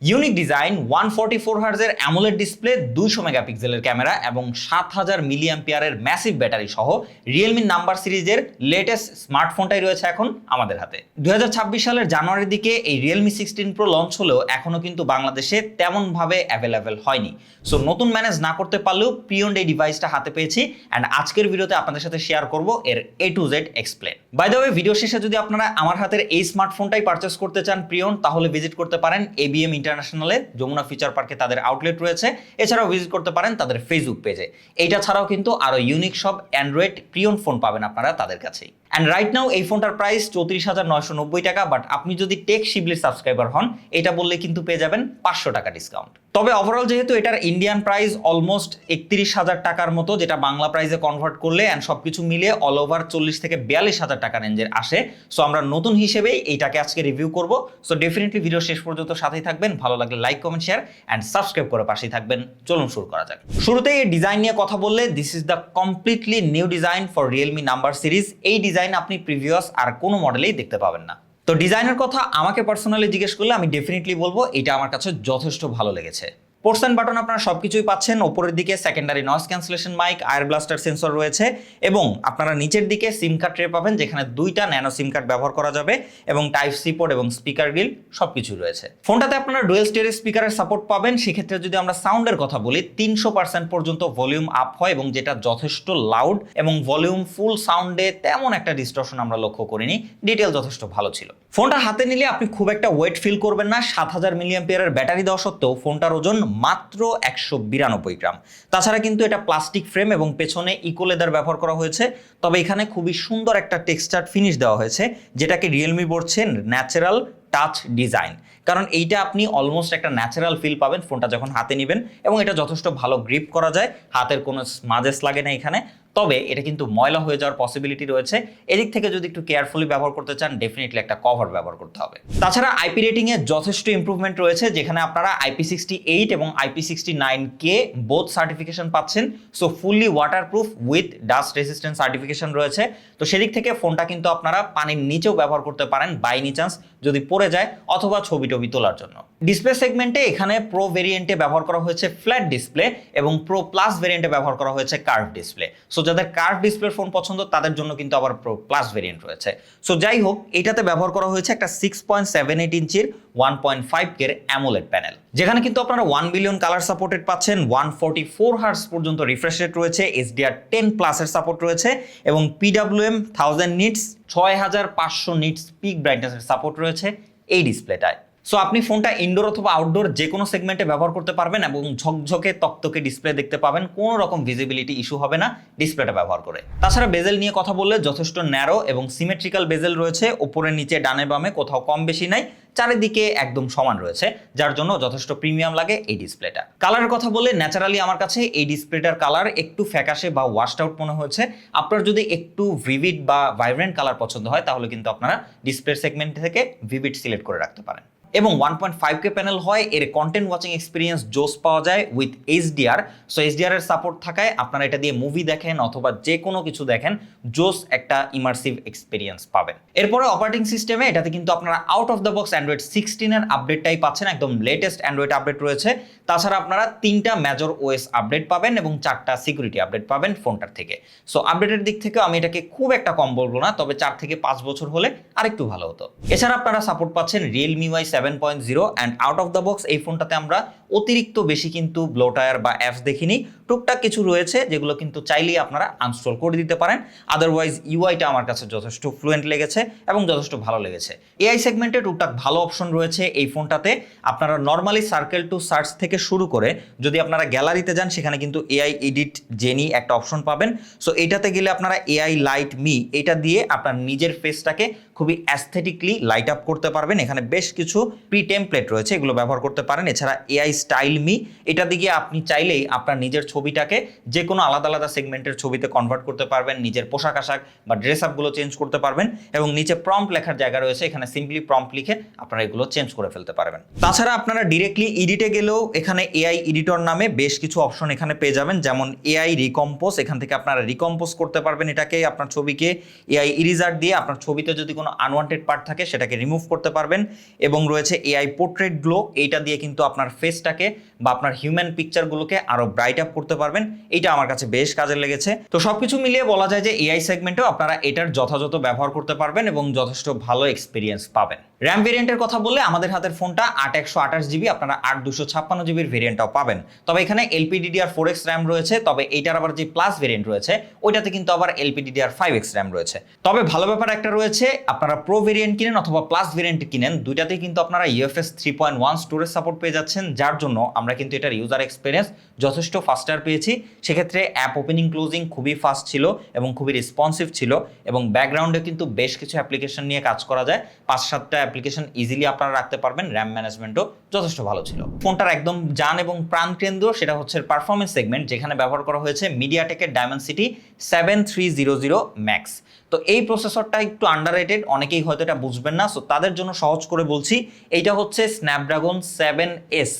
Unique design 144 হার্জের AMOLED display 200 মেগাপিক্সেলের camera এবং 7000 মিলি অ্যাম্পিয়ারের ম্যাসিভ ব্যাটারি সহ রিয়েলমি নাম্বার সিরিজের লেটেস্ট স্মার্টফোনটাই রয়েছে এখন আমাদের হাতে। 2026 সালের জানুয়ারির দিকে এই রিয়েলমি 16 প্রো লঞ্চ হলেও এখনো কিন্তু বাংলাদেশে তেমনভাবে অ্যাভেলেবেল হয়নি। সো নতুন ম্যানেজ না করতে পারলেও প্রিয়ন্ড এই ডিভাইসটা হাতে পেয়েছি অ্যান্ড আজকের ভিডিওতে আপনাদের সাথে শেয়ার করব এর A to Z explain. By the way, video শেষে যদি আপনারা আমার হাতের এই স্মার্টফোনটাই পারচেস করতে চান প্রিয়ন্ড, তাহলে ভিজিট করতে পারেন ABM ইন্টারন্যাশনালে, যমুনা ফিচার পার্কে তাদের আউটলেট রয়েছে। এছাড়াও ভিজিট করতে পারেন তাদের ফেসবুক পেজে। এইটা ছাড়াও কিন্তু আরো ইউনিক সব অ্যান্ড্রয়েড প্রিয়ন্ড ফোন পাবেন আপনারা তাদের কাছেই। অ্যান্ড রাইট নাও এই ফোনটার প্রাইস 34,990 টাকা, বাট আপনি যদি টেক শিবলির সাবস্ক্রাইবার হন এটা বললে কিন্তু পেয়ে যাবেন 500 টাকা ডিসকাউন্ট। তবে ওভারঅল যেহেতু এটার ইন্ডিয়ান প্রাইস অলমোস্ট 31,000 টাকার মতো, যেটা বাংলা প্রাইসে কনভার্ট করলে অ্যান্ড সবকিছু মিলিয়ে অল ওভার 40 থেকে 42,000 টাকা রেঞ্জের আসে। সো আমরা নতুন হিসেবেই এইটাকে আজকে রিভিউ করব। সো ডেফিনেটলি ভিডিও শেষ পর্যন্ত সাথেই থাকবেন। ভালো লাগলে like, comment, share and subscribe করে পাশেই থাকবেন। চলুন শুরু করা যাক। শুরুতেই এই ডিজাইন নিয়ে কথা বললে, this is the completely new design for Realme number series. এই ডিজাইন আপনি প্রিভিয়াস আর কোনো মডেলেই দেখতে পাবেন না। তো ডিজাইনের কথা আমাকে পার্সোনালি জিজ্ঞেস করলে আমি ডেফিনেটলি বলবো এটা আমার কাছে যথেষ্ট ভালো লেগেছে। পোর্টস অ্যান্ড বাটন আপনারা সবকিছুই পাচ্ছেন। ওপরের দিকে সেকেন্ডারি নয়েজ ক্যান্সেলেশন মাইক, আয়ার ব্লাস্টার সেন্সর রয়েছে এবং আপনারা নিচের দিকে সিম কার্ড ট্রে পাবেন, যেখানে 2টা ন্যানো সিম কার্ড ব্যবহার করা যাবে এবং টাইপ সি পোর্ট এবং স্পিকার গ্রিল সবকিছু রয়েছে। ফোনটাতে আপনারা ডুয়েল স্টেরিও স্পিকারের সাপোর্ট পাবেন। সেক্ষেত্রে যদি আমরা সাউন্ডের কথা বলি, 300% পর্যন্ত ভলিউম আপ হয় এবং যেটা যথেষ্ট লাউড, এবং ভলিউম ফুল সাউন্ডে তেমন একটা ডিস্টরশন আমরা লক্ষ্য করিনি। ডিটেল যথেষ্ট ভালো ছিল। ফোনটা হাতে নিলে আপনি খুব একটা ওয়েট ফিল করবেন না। 7000 মিলি অ্যাম্পিয়ারের ব্যাটারি দেওয়া সত্ত্বেও ফোনটার ওজন মাত্র 192 গ্রাম। তাছাড়া কিন্তু এটা প্লাস্টিক ফ্রেম এবং পেছনে ইকো লেদার ব্যবহার করা হয়েছে। তবে এখানে খুবই সুন্দর একটা টেক্সচার ফিনিশ দেওয়া হয়েছে, যেটাকে রিয়েলমি বলছে ন্যাচারাল টাচ ডিজাইন। কারণ এইটা আপনি অলমোস্ট একটা ন্যাচারাল ফিল পাবেন ফোনটা যখন হাতে নেবেন, এবং এটা যথেষ্ট ভালো গ্রিপ করা যায়, হাতের কোনো স্মাজেস লাগে না এখানে। তবে এটা কিন্তু ময়লা হয়ে যাওয়ার পসিবিলিটি রয়েছে। এদিক থেকে যদি একটু কেয়ারফুলি ব্যবহার করতে চান, ডেফিনেটলি একটা কভার ব্যবহার করতে হবে। তাছাড়া আইপি রেটিং এ যথেষ্ট ইমপ্রুভমেন্ট রয়েছে, যেখানে আপনারা IP68 এবং IP69K বোথ সার্টিফিকেশন পাচ্ছেন। So fully waterproof with dust resistant certification রয়েছে। তো সেদিক থেকে ফোনটা কিন্তু আপনারা পানির নিচেও ব্যবহার করতে পারেন বাই এনি চান্স যদি পড়ে যায়, অথবা ছবি টবি তোলার জন্য। ডিসপ্লে সেগমেন্টে এখানে প্রো ভেরিয়েন্টে ব্যবহার করা হয়েছে ফ্ল্যাট ডিসপ্লে এবং প্রো প্লাস ভেরিয়েন্টে ব্যবহার করা হয়েছে কার্ভ ডিসপ্লে। সো যাদের কার্ভ ডিসপ্লের ফোন পছন্দ তাদের জন্য কিন্তু আবার প্রো প্লাস ভেরিয়েন্ট রয়েছে। সো যাই হোক, এটাতে ব্যবহার করা হয়েছে একটা 6.78 ইঞ্চির 1.5K অ্যামোলেড প্যানেল, যেখানে কিন্তু আপনারা 1 বিলিয়ন কালার সাপোর্টেড পাচ্ছেন। 144 হার্টজ পর্যন্ত রিফ্রেশ রেট রয়েছে, HDR10+ এর সাপোর্ট রয়েছে এবং PWM 1000 নিটস 6500 নিটস পিক ব্রাইটনেসের সাপোর্ট রয়েছে এই ডিসপ্লেটায়। সো আপনি ফোনটা ইনডোর অথবা আউটডোর যে কোনো সেগমেন্টে ব্যবহার করতে পারবেন এবং ঝকঝকে তকতকে ডিসপ্লে দেখতে পাবেন। কোনো রকম ভিজিবিলিটি ইস্যু হবে না ডিসপ্লেটা ব্যবহার করে। তাছাড়া বেজেল নিয়ে কথা বললে যথেষ্ট ন্যারো এবং সিমেট্রিক্যাল বেজেল রয়েছে। উপরে নিচে ডানে বামে কোথাও কম বেশি নাই, চারিদিকে একদম সমান রয়েছে, যার জন্য যথেষ্ট প্রিমিয়াম লাগে এই ডিসপ্লেটা। কালারের কথা বলে ন্যাচারালি আমার কাছে এই ডিসপ্লেটার কালার একটু ফ্যাকাশে বা ওয়াশড আউট মনে হয়েছে। আপনার যদি একটু ভিভিড বা ভাইব্রেন্ট কালার পছন্দ হয়, তাহলে কিন্তু আপনারা ডিসপ্লে সেগমেন্ট থেকে ভিভিড সিলেক্ট করে রাখতে পারেন। এবং 1.5K প্যানেল হয়, এর কন্টেন্ট ওয়াচিং এক্সপিরিয়েন্স জোস পাওয়া যায় উইথ HDR। সো HDR এর সাপোর্ট থাকায় আপনারা এটা দিয়ে মুভি দেখেন অথবা যে কোনো কিছু দেখেন, জোস একটা ইমার্সিভ এক্সপিরিয়েন্স পাবেন। এরপরে অপারেটিং সিস্টেমে এটাতে কিন্তু আপনারা out of the box Android 16 এর আপডেটটাই পাচ্ছেন, একদম লেটেস্ট অ্যান্ড্রয়েড আপডেট রয়েছে। তাছাড়া আপনারা 3টা মেজর OS আপডেট পাবেন এবং 4টা সিকিউরিটি আপডেট পাবেন ফোনটার থেকে। সো আপডেটের দিক থেকে আমি এটাকে খুব একটা কম বলবো না, তবে 4 থেকে 5 বছর হলে আরেকটু ভালো হতো। এছাড়া আপনারা সাপোর্ট পাচ্ছেন Realme UI 7.0 and out of the box এই ফোনটাতে আমরা অতিরিক্ত বেশি কিন্তু ব্লোটায়ার বা অ্যাপস দেখিনি। টুকটাক কিছু রয়েছে যেগুলো কিন্তু চাইলেই আপনারা আনস্টল করে দিতে পারেন। আদারওয়াইজ ইউআইটা আমার কাছে যথেষ্ট ফ্লুয়েন্ট লেগেছে এবং যথেষ্ট ভালো লেগেছে। এআই সেগমেন্টে টুকটাক ভালো অপশন রয়েছে এই ফোনটাতে। আপনারা নর্মালি সার্কেল টু সার্চ থেকে শুরু করে যদি আপনারা গ্যালারিতে যান, সেখানে কিন্তু এআই এডিট জেনি একটা অপশন পাবেন। সো এইটাতে গেলে আপনারা এআই লাইট মি এটা দিয়ে আপনার নিজের ফেসটাকে খুবই অ্যাস্থেটিকলি লাইট আপ করতে পারবেন। এখানে বেশ কিছু প্রি টেমপ্লেট রয়েছে, এগুলো ব্যবহার করতে পারেন। এছাড়া এআই স্টাইল মি এটা দিকে আপনি চাইলেই আপনার নিজের ছবি ছবিটাকে যে কোনো আলাদা আলাদা সেগমেন্টের ছবিতে কনভার্ট করতে পারবেন, নিজের পোশাক আশাক বা ড্রেস আপগুলো চেঞ্জ করতে পারবেন এবং নিচে প্রম্পট লেখার জায়গা রয়েছে, এখানে সিম্পলি প্রম্পট লিখে আপনারা এগুলো চেঞ্জ করে ফেলতে পারবেন। তাছাড়া আপনারা ডিরেক্টলি এডিটে গেলেও এখানে এআই এডিটর নামে বেশ কিছু অপশন এখানে পেয়ে যাবেন, যেমন এআই রিকম্পোজ, এখান থেকে আপনারা রিকম্পোজ করতে পারবেন এটাকে, আপনার ছবিকে এআই ইরেজার দিয়ে আপনার ছবিতে যদি কোনো আনওয়ান্টেড পার্ট থাকে সেটাকে রিমুভ করতে পারবেন। এবং রয়েছে এআই পোর্ট্রেট গ্লো, এইটা দিয়ে কিন্তু আপনার ফেসটাকে বা আপনার হিউম্যান পিকচারগুলোকে আরো ব্রাইট আপ করতে পারবেন। এইটা আমার কাছে বেশ কাজে লেগেছে। তো সবকিছু মিলিয়ে বলা যায় যে এআই সেগমেন্টেও আপনারা এটার যথাযথ ব্যবহার করতে পারবেন এবং যথেষ্ট ভালো এক্সপিরিয়েন্স পাবেন। র্যাম ভেরিয়েন্টের কথা বললে আমাদের হাতের ফোনটা 8/128GB, আপনারা 8/256GBর ভেরিয়েন্টটাও পাবেন। তবে এখানে LPDDR4X র্যাম রয়েছে, তবে এইটার আবার যে প্লাস ভেরিয়েন্ট রয়েছে ওইটাতে কিন্তু আবার LPDDR5X র্যাম রয়েছে। তবে ভালো ব্যাপার একটা রয়েছে, আপনারা প্রো ভেরিয়েন্ট কিনেন অথবা প্লাস ভেরিয়েন্ট কিনেন, দুইটাতেই কিন্তু আপনারা UFS 3.1 স্টোরেজ সাপোর্ট পেয়ে যাচ্ছেন, যার জন্য আমরা কিন্তু এটার ইউজার এক্সপিরিয়েন্স যথেষ্ট ফাস্টার পেয়েছি। সেক্ষেত্রে অ্যাপ ওপেনিং ক্লোজিং খুবই ফাস্ট ছিল এবং খুবই রেসপন্সিভ ছিল এবং ব্যাকগ্রাউন্ডে কিন্তু বেশ কিছু অ্যাপ্লিকেশন নিয়ে কাজ করা যায়, 5-7টা অ্যাপ্লিকেশন ইজিলি আপনারা রাখতে পারবেন। র্যাম ম্যানেজমেন্টও যথেষ্ট ভালো ছিল। ফোনটার একদম জান এবং প্রাণ কেন্দ্র সেটা হচ্ছে পারফরমেন্স সেগমেন্ট, যেখানে ব্যবহার করা হয়েছে মিডিয়াটেকের ডায়মেনসিটি 7300 ম্যাক্স। তো এই প্রসেসরটা একটু আন্ডাররেটেড, অনেকেই হয়তো এটা বুঝবেন না, সো তাদের জন্য সহজ করে বলছি, এইটা হচ্ছে স্ন্যাপড্রাগন 7S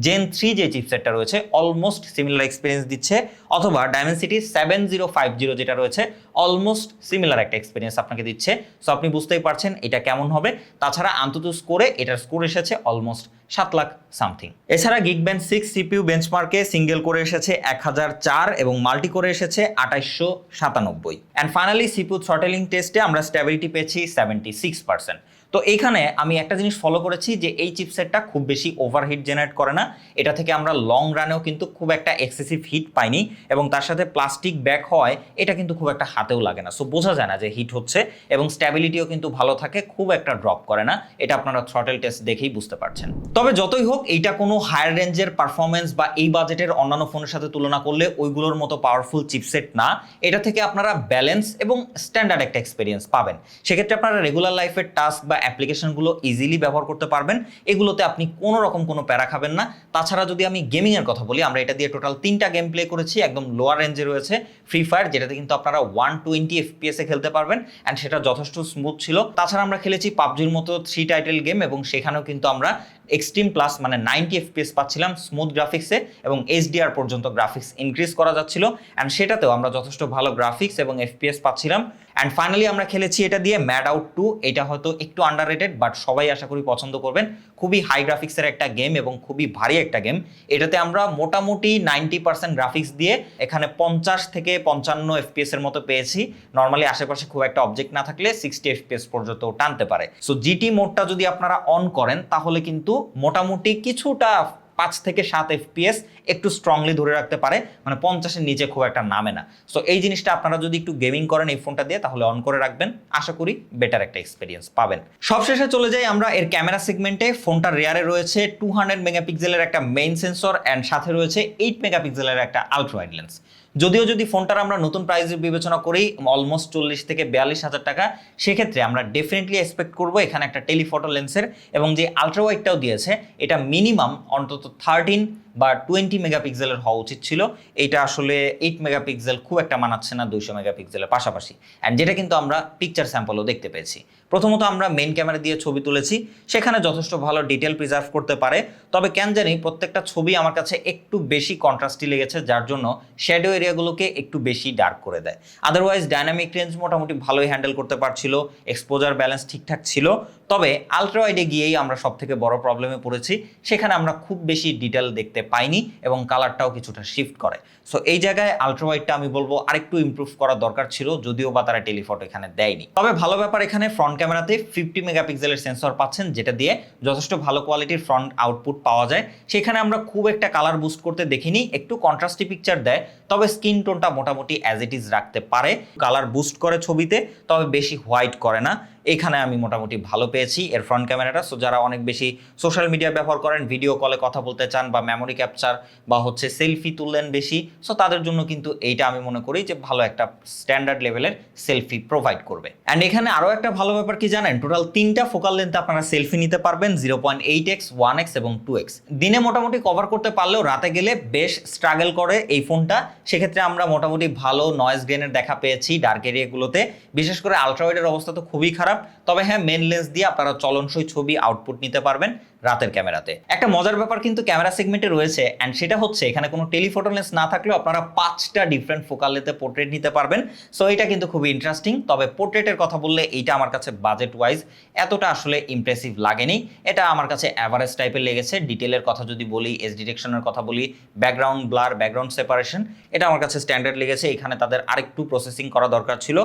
Gen 3 যে চিপসেটটা রয়েছে অলমোস্ট সিমিলার এক্সপিরিয়েন্স দিচ্ছে, অথবা ডায়মেনসিটি 7050 যেটা রয়েছে অলমোস্ট সিমিলার একটা এক্সপিরিয়েন্স আপনাকে দিচ্ছে। সো আপনি বুঝতেই পারছেন এটা কেমন হবে। তাছাড়া আন্তত স্কোরে এটার স্কোর এসেছে অলমোস্ট 7 লাখ সামথিং। এছাড়া Geekbench 6 CPU বেঞ্চমার্কে সিঙ্গেল করে এসেছে 1004 এবং মাল্টি করে এসেছে 2897। অ্যান্ড ফাইনালি CPU থ্রটেলিং টেস্টে আমরা স্ট্যাবিলিটি পেয়েছি 76%। তো এইখানে আমি একটা জিনিস ফলো করেছি যে এই চিপসেটটা খুব বেশি ওভারহিট জেনারেট করে না, এটা থেকে আমরা লং রানেও কিন্তু খুব একটা এক্সেসিভ হিট পাইনি এবং তার সাথে প্লাস্টিক ব্যাক হওয়ায় এটা কিন্তু খুব একটা হাতেও লাগে না, সো বোঝা যায় না যে হিট হচ্ছে এবং স্ট্যাবিলিটিও কিন্তু ভালো থাকে, খুব একটা ড্রপ করে না, এটা আপনারা থ্রটেল টেস্ট দেখেই বুঝতে পারছেন। তবে যতই হোক এইটা কোনো হায়ার রেঞ্জের পারফরমেন্স বা এই বাজেটের অন্যান্য ফোনের সাথে তুলনা করলে ওইগুলোর মতো পাওয়ারফুল চিপসেট না, এটা থেকে আপনারা ব্যালেন্স এবং স্ট্যান্ডার্ড একটা এক্সপিরিয়েন্স পাবেন। সেক্ষেত্রে আপনারা রেগুলার লাইফের টাস্ক বা অ্যাপ্লিকেশনগুলো ইজিলি ব্যবহার করতে পারবেন, এগুলোতে আপনি কোনো রকম কোনো প্যারা খাবেন না। তাছাড়া যদি আমি গেমিংয়ের কথা বলি, আমরা এটা দিয়ে টোটাল 3টা গেম প্লে করেছি। একদম লোয়ার রেঞ্জে রয়েছে ফ্রি ফায়ার, যেটাতে কিন্তু আপনারা 120 FPS খেলতে পারবেন অ্যান্ড সেটা যথেষ্ট স্মুথ ছিল। তাছাড়া আমরা খেলেছি পাবজির মতো 3 টাইটেল গেম এবং সেখানেও কিন্তু আমরা এক্সট্রিম প্লাস মানে 90 FPS পাচ্ছিলাম স্মুথ গ্রাফিক্সে এবং HDR পর্যন্ত গ্রাফিক্স ইনক্রিজ করা যাচ্ছিল অ্যান্ড সেটাতেও আমরা যথেষ্ট ভালো গ্রাফিক্স এবং FPS পাচ্ছিলাম। অ্যান্ড ফাইনালি আমরা খেলেছি এটা দিয়ে ম্যাড আউট 2, এটা হয়তো একটু আন্ডাররেটেড বাট সবাই আশা করি পছন্দ করবেন। খুবই হাই গ্রাফিক্সের একটা গেম এবং খুবই ভারী একটা গেম। এটাতে আমরা মোটামুটি 90% গ্রাফিক্স দিয়ে এখানে 50 থেকে 55 FPS এর মতো পেয়েছি। নর্মালি আশেপাশে খুব একটা অবজেক্ট না থাকলে 60 FPS পর্যন্ত টানতে পারে। সো জিটি মোডটা যদি আপনারা অন করেন তাহলে কিন্তু মোটামুটি কিছুটা 5 থেকে 7 FPS একটু স্ট্রংলি ধরে রাখতে পারে, মানে 50-এর নিচে খুব একটা নামে না। সো এই জিনিসটা আপনারা যদি একটু গেমিং করেন এই ফোনটা দিয়ে তাহলে অন করে রাখবেন, আশা করি বেটার একটা এক্সপিরিয়েন্স পাবেন। সবশেষে চলে যাই আমরা এর ক্যামেরা সেগমেন্টে। ফোনটার রেয়ারে রয়েছে 200 মেগাপিক্সেলের একটা মেইন সেন্সর অ্যান্ড সাথে রয়েছে 8 মেগাপিক্সেলের একটা আলট্রা ওয়াইড লেন্স। যদি ফোনটার আমরা নতুন প্রাইসে বিবেচনা করি অলমোস্ট 40 থেকে 42,000 টাকা, সেক্ষেত্রে আমরা ডেফিনেটলি এক্সপেক্ট করবো এখানে একটা টেলিফটো লেন্সের এবং যে আলট্রা ওয়াইডটাও দিয়েছে এটা মিনিমাম অন্তত 13 বা 20 মেগাপিক্সেলের হওয়া উচিত ছিল। এইটা আসলে 8 মেগাপিক্সেল খুব একটা মানাচ্ছে না 200 মেগাপিক্সেলের পাশাপাশি, অ্যান্ড যেটা কিন্তু আমরা পিকচার স্যাম্পলও দেখতে পেয়েছি। প্রথমত আমরা মেইন ক্যামেরা দিয়ে ছবি তুলেছি, সেখানে যথেষ্ট ভালো ডিটেল প্রিজার্ভ করতে পারে, তবে কেন জানি প্রত্যেকটা ছবি আমার কাছে একটু বেশি কন্ট্রাস্টি লেগেছে, যার জন্য শ্যাডো এরিয়াগুলোকে একটু বেশি ডার্ক করে দেয়। আদারওয়াইজ ডাইনামিক রেঞ্জ মোটামুটি ভালোই হ্যান্ডেল করতে পারছিল, এক্সপোজার ব্যালেন্স ঠিকঠাক ছিল। তবে আলট্রা ওয়াইডে গিয়েই আমরা সব থেকে বড় প্রবলেমে পড়েছি, সেখানে আমরা খুব বেশি ডিটেল দেখতে পাইনি এবং কালারটাও কিছুটা শিফট করে। সো এই জায়গায় আলট্রা ওয়াইডটা আমি বলবো আরেকটু ইমপ্রুভ করার দরকার ছিল, যদিও বা তারা টেলিফটো এখানে দেয়নি। তবে ভালো ব্যাপার এখানে ফ্রন্ট ক্যামেরাতে 50 মেগাপিক্সেলের সেন্সর পাচ্ছেন, যেটা দিয়ে যথেষ্ট ভালো কোয়ালিটির ফ্রন্ট আউটপুট পাওয়া যায়। সেখানে আমরা খুব একটা কালার বুস্ট করতে দেখিনি, একটু কন্ট্রাস্টি পিকচার দেয়, তবে স্কিন টোনটা মোটামুটি অ্যাজ ইট ইজ রাখতে পারে। কালার বুস্ট করে ছবিতে, তবে বেশি হোয়াইট করে না। এখানে আমি মোটামুটি ভালো পেয়েছি এর ফ্রন্ট ক্যামেরাটা। সো যারা অনেক বেশি সোশ্যাল মিডিয়া ব্যবহার করেন, ভিডিও কলে কথা বলতে চান বা মেমোরি ক্যাপচার বা হচ্ছে সেলফি তুললেন বেশি, সো তাদের জন্য কিন্তু এইটা আমি মনে করি যে ভালো একটা স্ট্যান্ডার্ড লেভেলের সেলফি প্রোভাইড করবে। অ্যান্ড এখানে আরও একটা ভালো ব্যাপার কি জানেন, টোটাল 3টা ফোকাল লেন্থে আপনারা সেলফি নিতে পারবেন, 0.8x, 1x এবং 2x। দিনে মোটামুটি কভার করতে পারলেও রাতে গেলে বেশ স্ট্রাগল করে এই ফোনটা। সেক্ষেত্রে আমরা মোটামুটি ভালো নয়েজ গ্রেনের দেখা পেয়েছি ডার্ক এরিয়াগুলোতে, বিশেষ করে আলট্রাওয়াইডের অবস্থা তো খুবই খারাপ। তবে হ্যাঁ, মেন লেন্স দিয়ে আপনারা চলনসই ছবি আউটপুট নিতে পারবেন রাতের ক্যামেরাতে। একটা মজার ব্যাপার কিন্তু ক্যামেরা সেগমেন্টে রয়েছে, অ্যান্ড সেটা হচ্ছে এখানে কোনো টেলিফোটো লেন্স না থাকলেও আপনারা 5টা ডিফারেন্ট ফোকাল লেন্থে পোর্ট্রেট নিতে পারবেন। সো এটা কিন্তু খুবই ইন্টারেস্টিং। তবে পোর্ট্রেটের কথা বললে এইটা আমার কাছে বাজেট ওয়াইজ এতটা আসলে ইমপ্রেসিভ লাগেনি, এটা আমার কাছে অ্যাভারেজ টাইপের লেগেছে। ডিটেলের কথা যদি বলি, এজ ডিটেকশনের কথা বলি, ব্যাকগ্রাউন্ড ব্লার, ব্যাকগ্রাউন্ড সেপারেশন, এটা আমার কাছে স্ট্যান্ডার্ড লেগেছে। এখানে তাদের আরেকটু প্রসেসিং করা দরকার ছিল।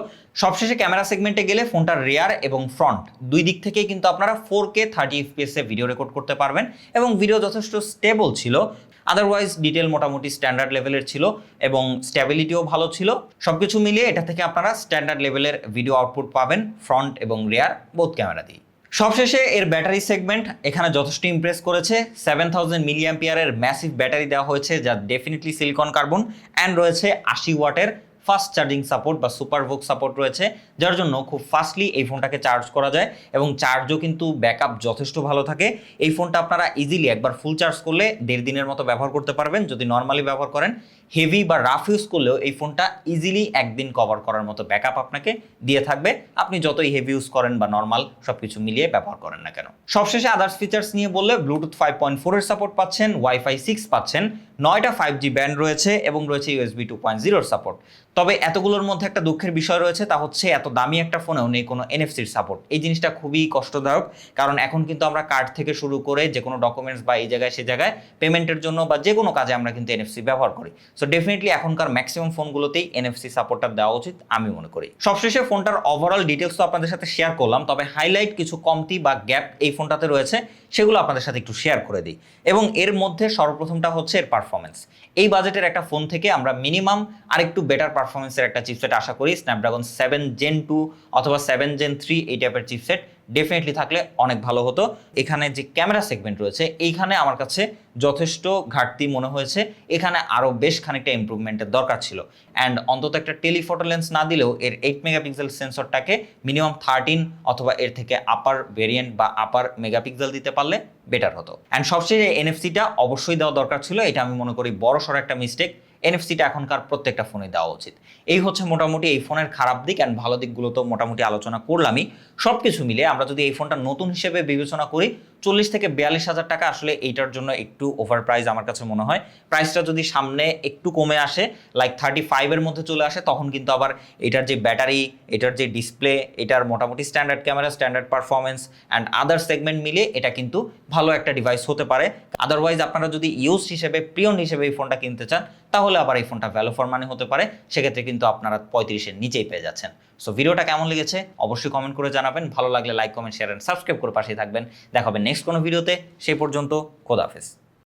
সবশেষে ক্যামেরা সেগমেন্টে গেলে ফোনটার রেয়ার এবং ফ্রন্ট দুই দিক থেকেই কিন্তু আপনারা 4K 30 FPS এ ভিডিও রেকর্ড করতে পারবেন এবং ভিডিও যথেষ্ট স্টেবল ছিল। আদারওয়াইজ ডিটেল মোটামুটি স্ট্যান্ডার্ড লেভেলের ছিল এবং স্ট্যাবিলিটিও ভালো ছিল। সবকিছু মিলিয়ে এটা থেকে আপনারা স্ট্যান্ডার্ড লেভেলের ভিডিও আউটপুট পাবেন ফ্রন্ট এবং রেয়ার বোথ ক্যামেরাতেই। সবশেষে এর ব্যাটারি সেগমেন্ট এখানে যথেষ্ট ইমপ্রেস করেছে। 7000 মিলিঅ্যাম্পিয়ারের ম্যাসিভ ব্যাটারি দেওয়া হয়েছে, যা ডেফিনেটলি সিলিকন কার্বন, অ্যান্ড রয়েছে 80 ওয়াটের ফাস্ট চার্জিং সাপোর্ট বা সুপার ভোক সাপোর্ট রয়েছে, যার জন্য খুব ফাস্টলি এই ফোনটাকে চার্জ করা যায় এবং চার্জও কিন্তু ব্যাকআপ যথেষ্ট ভালো থাকে। এই ফোনটা আপনারা ইজিলি একবার ফুল চার্জ করলে 1.5 দিনের মতো ব্যবহার করতে পারবেন যদি নর্মালি ব্যবহার করেন। হেভি বা রাফ ইউজ করলেও এই ফোনটা ইজিলি একদিন কভার করার মতো ব্যাকআপ আপনাকে দিয়ে থাকবে, আপনি যতই হেভি ইউজ করেন বা নর্মাল সবকিছু মিলিয়ে ব্যবহার করেন না কেন। সবশেষে আদার্স ফিচার্স নিয়ে বললে ব্লুটুথ 5.4 এর সাপোর্ট পাচ্ছেন, ওয়াইফাই 6 পাচ্ছেন, 9টা 5G ব্যান্ড রয়েছে এবং রয়েছে USB 2.0 এর সাপোর্ট। তবে এতগুলোর মধ্যে একটা দুঃখের বিষয় রয়েছে, তা হচ্ছে এত দামি একটা ফোনেও নেই কোনো NFC-র সাপোর্ট। এই জিনিসটা খুবই কষ্টদায়ক, কারণ এখন কিন্তু আমরা কার্ড থেকে শুরু করে যে কোনো ডকুমেন্টস বা এই জায়গায় সে জায়গায় পেমেন্টের জন্য বা যে কোনো কাজে আমরা কিন্তু NFC ব্যবহার করি। সো ডেফিনেটলি এখনকার ম্যাক্সিমাম ফোনগুলোতেই NFC সাপোর্টটা দেওয়া উচিত আমি মনে করি। সবশেষে ফোনটার ওভারঅল ডিটেলস তো আপনাদের সাথে শেয়ার করলাম, তবে হাইলাইট কিছু কমতি বা গ্যাপ এই ফোনটাতে রয়েছে, সেগুলো আপনাদের সাথে একটু শেয়ার করে দিই। এবং এর মধ্যে সর্বপ্রথমটা হচ্ছে এর পারফরমেন্স। এই বাজেটের একটা ফোন থেকে আমরা মিনিমাম আরেকটু বেটার পারফরমেন্সের একটা চিপসেট আশা করি। স্ন্যাপড্রাগন 7 Gen 2 অথবা 7 Gen 3 এই টাইপের চিপসেট ডেফিনেটলি থাকলে অনেক ভালো হতো। এখানে যে ক্যামেরা সেগমেন্ট রয়েছে এইখানে আমার কাছে যথেষ্ট ঘাটতি মনে হয়েছে, এখানে আরও বেশ খানিকটা ইমপ্রুভমেন্টের দরকার ছিল। অ্যান্ড অন্তত একটা টেলিফোটো লেন্স না দিলেও এর 8 মেগাপিক্সেল সেন্সরটাকে মিনিমাম 13 অথবা এর থেকে আপার ভেরিয়েন্ট বা আপার মেগাপিক্সেল দিতে পারলে বেটার হতো। অ্যান্ড সবশেষে NFC-টা অবশ্যই দেওয়া দরকার ছিল, এটা আমি মনে করি বড়সড় একটা মিস্টেক। NFC-টা এখনকার প্রত্যেকটা ফোনে দেওয়া উচিত। এই হচ্ছে মোটামুটি এই ফোনের খারাপ দিক, অ্যান্ড ভালো দিকগুলো তো মোটামুটি আলোচনা করলামই। সব কিছু মিলে আমরা যদি এই ফোনটা নতুন হিসেবে বিবেচনা করি, 40 থেকে 42,000 টাকা আসলে এইটার জন্য একটু ওভার প্রাইস আমার কাছে মনে হয়। প্রাইসটা যদি সামনে একটু কমে আসে, লাইক 35 এর মধ্যে চলে আসে, তখন কিন্তু আবার এটার যে ব্যাটারি, এটার যে ডিসপ্লে, এটার মোটামুটি standard camera, standard performance and other segment মিলে এটা কিন্তু ভালো একটা ডিভাইস হতে পারে। আদারওয়াইজ আপনারা যদি ইউজ হিসেবে, প্রিয়ন হিসেবে এই ফোনটা কিনতে চান, তাহলে আবার এই ফোনটা ভ্যালু ফর মানি হতে পারে। সেক্ষেত্রে কিন্তু আপনারা 35-এর নিচেই পেয়ে যাচ্ছেন। সো ভিডিওটা কেমন লেগেছে অবশ্যই কমেন্ট করে জানাবেন। ভালো লাগলে like, comment, share and subscribe করে পাশে থাকবেন। দেখা হবে নেক্সট কোনো ভিডিওতে। সেই পর্যন্ত খোদা হাফেজ।